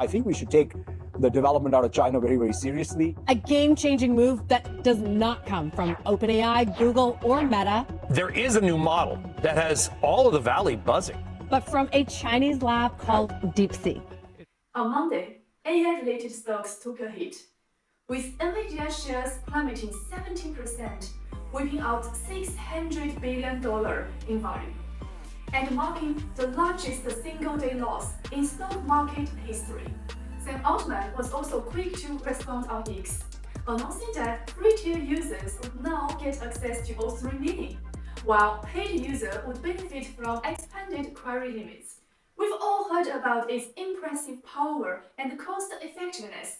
I think we should take the development out of China very, very seriously. A game-changing move that does not come from OpenAI, Google, or Meta. There is a new model that has all of the valley buzzing. But from a Chinese lab called DeepSeek. On Monday, AI-related stocks took a hit, with NVIDIA shares plummeting 17%, wiping out $600 billion in value, and marking the largest single-day loss in stock market history. Sam Altman was also quick to respond on X, announcing that free-tier users would now get access to all 3 million, while paid users would benefit from expanded query limits. We've all heard about its impressive power and cost-effectiveness,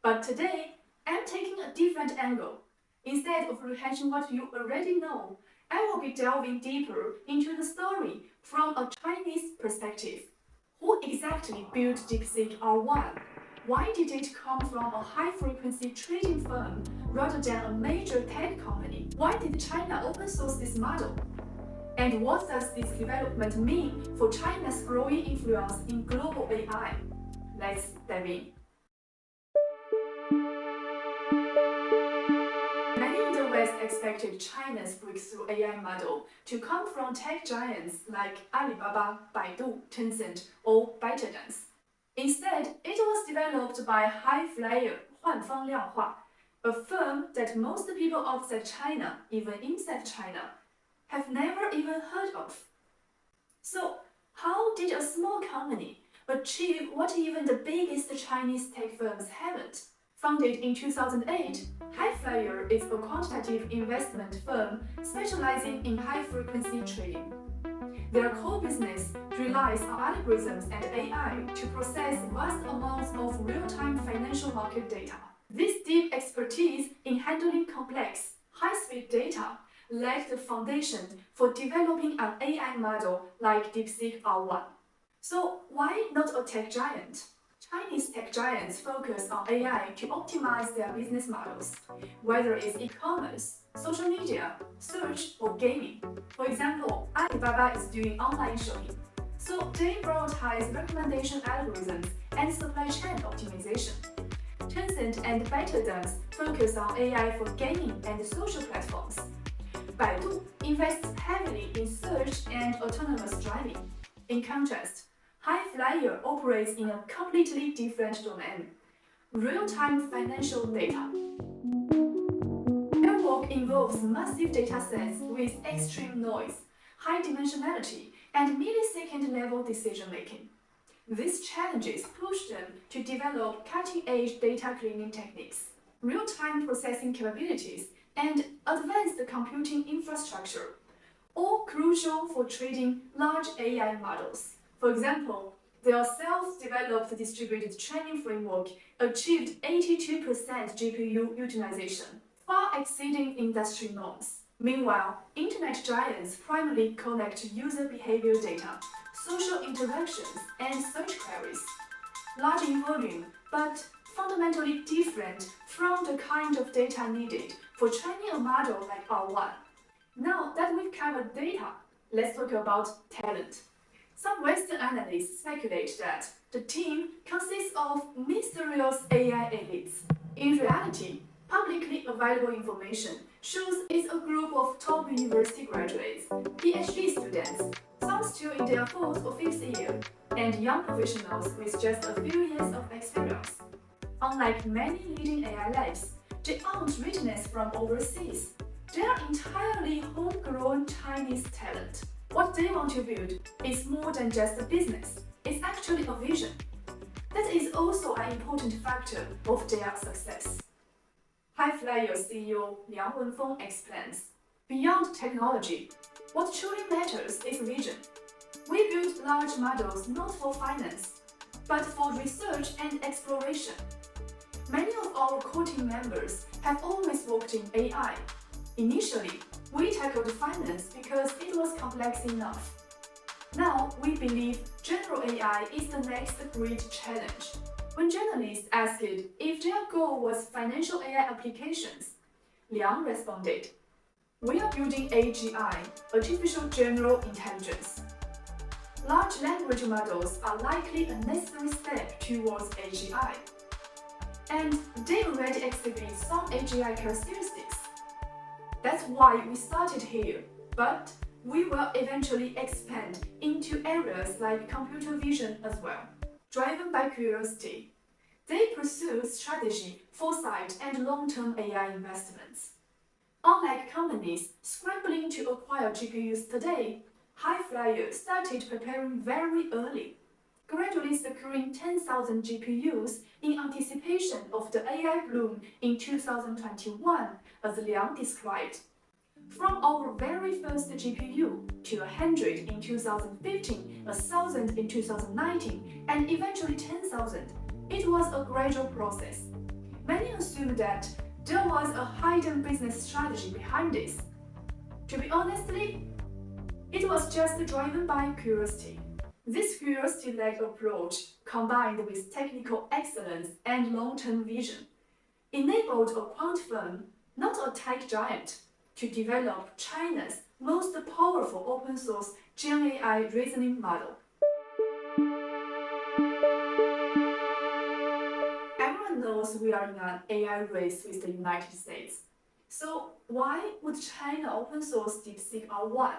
but today I'm taking a different angle. Instead of rehashing what you already know, I will be delving deeper into the story from a Chinese perspective. Who exactly built DeepSeek R1? Why did it come from a high-frequency trading firm rather than a major tech company? Why did China open source this model? And what does this development mean for China's growing influence in global AI? Let's dive in. Many in the West expected China's breakthrough AI model to come from tech giants like Alibaba, Baidu, Tencent, or ByteDance. Instead, it was developed by high flyer Huanfang Lianghua, a firm that most people outside China, even inside China, have never even heard of. So, how did a small company achieve what even the biggest Chinese tech firms haven't? Founded in 2008, Highflyer is a quantitative investment firm specializing in high-frequency trading. Their core business relies on algorithms and AI to process vast amounts of real-time financial market data. This deep expertise in handling complex, high-speed data laid the foundation for developing an AI model like DeepSeek R1. So why not a tech giant? Chinese tech giants focus on AI to optimize their business models, whether it's e-commerce, social media, search, or gaming. For example, Alibaba is doing online shopping, so they prioritize recommendation algorithms and supply chain optimization. Tencent and ByteDance focus on AI for gaming and social platforms. Baidu invests heavily in search and autonomous driving. In contrast, Highflyer operates in a completely different domain: real-time financial data. Their work involves massive datasets with extreme noise, high dimensionality, and millisecond-level decision-making. These challenges push them to develop cutting-edge data cleaning techniques, real-time processing capabilities, and advanced computing infrastructure, all crucial for trading large AI models. For example, their self-developed distributed training framework achieved 82% GPU utilization, far exceeding industry norms. Meanwhile, internet giants primarily collect user behavior data, social interactions, and search queries, large in volume, but fundamentally different from the kind of data needed for training a model like R1. Now that we've covered data, let's talk about talent. Some Western analysts speculate that the team consists of mysterious AI elites. In reality, publicly available information shows it's a group of top university graduates, PhD students, some still in their 4th or 5th year, and young professionals with just a few years of experience. Unlike many leading AI labs, they aren't witnessed from overseas. They are entirely homegrown Chinese talent. What they want to build is more than just a business. It's actually a vision. That is also an important factor of their success. Highflyer CEO Liang Wenfeng explains, beyond technology, what truly matters is vision. We build large models not for finance, but for research and exploration. Many of our core team members have always worked in AI. Initially, we tackled finance because it was complex enough. Now, we believe general AI is the next great challenge. When journalists asked if their goal was financial AI applications, Liang responded, "We are building AGI, Artificial General Intelligence. large language models are likely a necessary step towards AGI. And they already exhibit some AGI characteristics. That's why we started here, but we will eventually expand into areas like computer vision as well. Driven by curiosity, they pursue strategy, foresight, and long-term AI investments. Unlike companies scrambling to acquire GPUs today, high flyers started preparing very early, gradually securing 10,000 GPUs in anticipation of the AI boom in 2021, as Liang described. From our very first GPU to 100 in 2015, 1,000 in 2019, and eventually 10,000, it was a gradual process. Many assumed that there was a hidden business strategy behind this. To be honestly, it was just driven by curiosity. This curiosity-led approach, combined with technical excellence and long-term vision, enabled a quant firm, not a tech giant, to develop China's most powerful open-source Gen AI reasoning model. Everyone knows we are in an AI race with the United States. So why would China open source DeepSeek R1,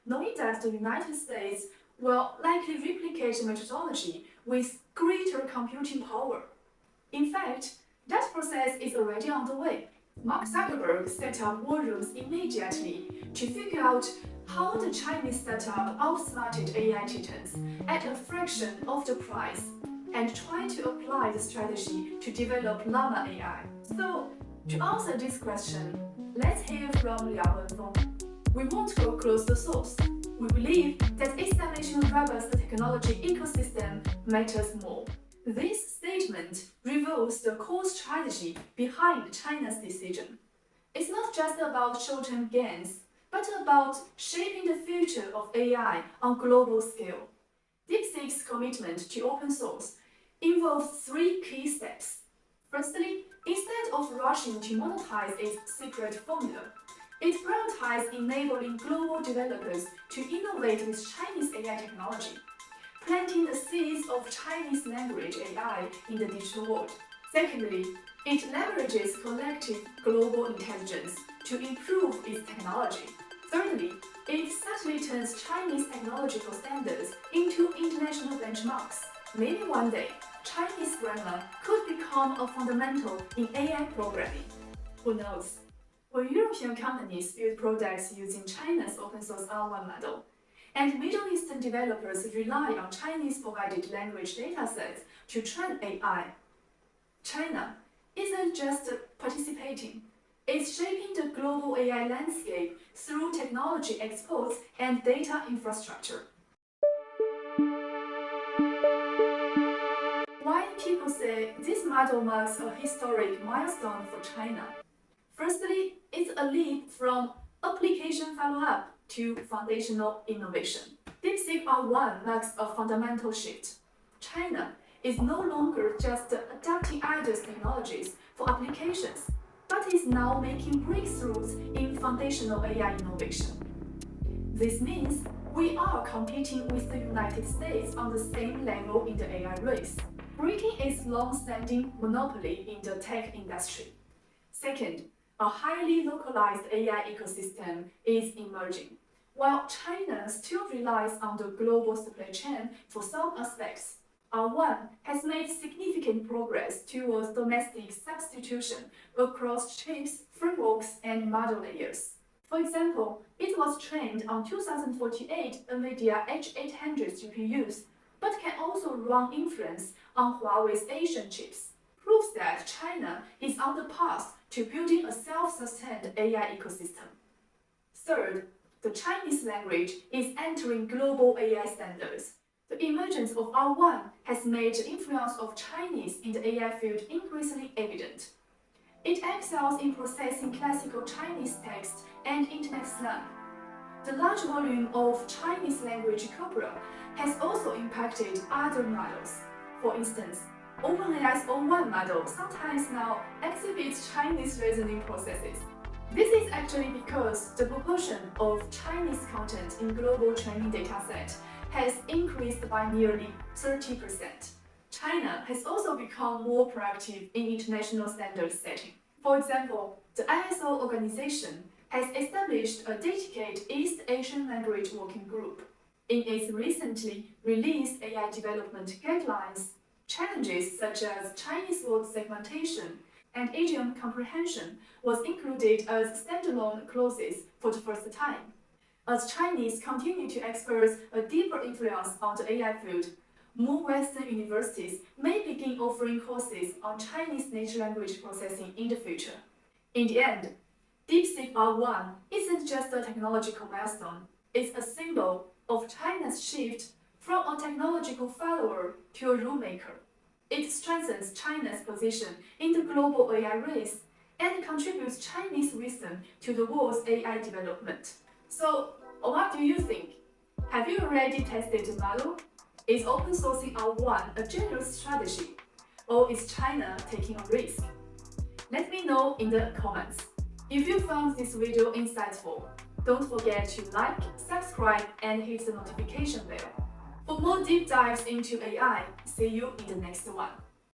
knowing that the United States will likely replicate the methodology with greater computing power? In fact, that process is already underway. Mark Zuckerberg set up war rooms immediately to figure out how the Chinese startup outsmarted AI titans at a fraction of the price and try to apply the strategy to develop Llama AI. So, to answer this question, let's hear from Liang Wenfeng. We won't go close the source. We believe that establishing a robust technology ecosystem matters more. This statement reveals the core strategy behind China's decision. It's not just about short-term gains, but about shaping the future of AI on global scale. DeepSeek's commitment to open source involves three key steps. Firstly, instead of rushing to monetize its secret formula, it prioritized enabling global developers to innovate with Chinese AI technology, planting the seeds of Chinese language AI in the digital world. Secondly, it leverages collective global intelligence to improve its technology. Thirdly, it subtly turns Chinese technological standards into international benchmarks. Maybe one day, Chinese grammar could become a fundamental in AI programming. Who knows? When European companies build products using China's open source R1 model, and Middle Eastern developers rely on Chinese-provided language datasets to train AI, China isn't just participating, it's shaping the global AI landscape through technology exports and data infrastructure. Why people say this model marks a historic milestone for China? Firstly, it's a leap from application follow-up to foundational innovation. DeepSeek R1 marks a fundamental shift. China is no longer just adapting others' technologies for applications, but is now making breakthroughs in foundational AI innovation. This means we are competing with the United States on the same level in the AI race, breaking its long-standing monopoly in the tech industry. Second, a highly localized AI ecosystem is emerging. While China still relies on the global supply chain for some aspects, R1 has made significant progress towards domestic substitution across chips, frameworks, and model layers. For example, it was trained on 2048 NVIDIA H800 GPUs, but can also run inference on Huawei's Asian chips. Proves that China is on the path to building a self-sustained AI ecosystem. Third, the Chinese language is entering global AI standards. The emergence of R1 has made the influence of Chinese in the AI field increasingly evident. It excels in processing classical Chinese text and internet slang. The large volume of Chinese language corpora has also impacted other models. For instance, OpenAI's O1 model sometimes now exhibits Chinese reasoning processes. This is actually because the proportion of Chinese content in global training dataset has increased by nearly 30%. China has also become more proactive in international standards setting. For example, the ISO organization has established a dedicated East Asian language working group. In its recently released AI development guidelines, challenges such as Chinese word segmentation and idiom comprehension was included as standalone clauses for the first time. As Chinese continue to exercise a deeper influence on the AI field, more Western universities may begin offering courses on Chinese natural language processing in the future. In the end, DeepSeek R1 isn't just a technological milestone, it's a symbol of China's shift from a technological follower to a rulemaker. It strengthens China's position in the global AI race and contributes Chinese wisdom to the world's AI development. So, what do you think? Have you already tested the model? Is open sourcing R1 a generous strategy? Or is China taking a risk? Let me know in the comments. If you found this video insightful, don't forget to like, subscribe, and hit the notification bell. For more deep dives into AI, see you in the next one.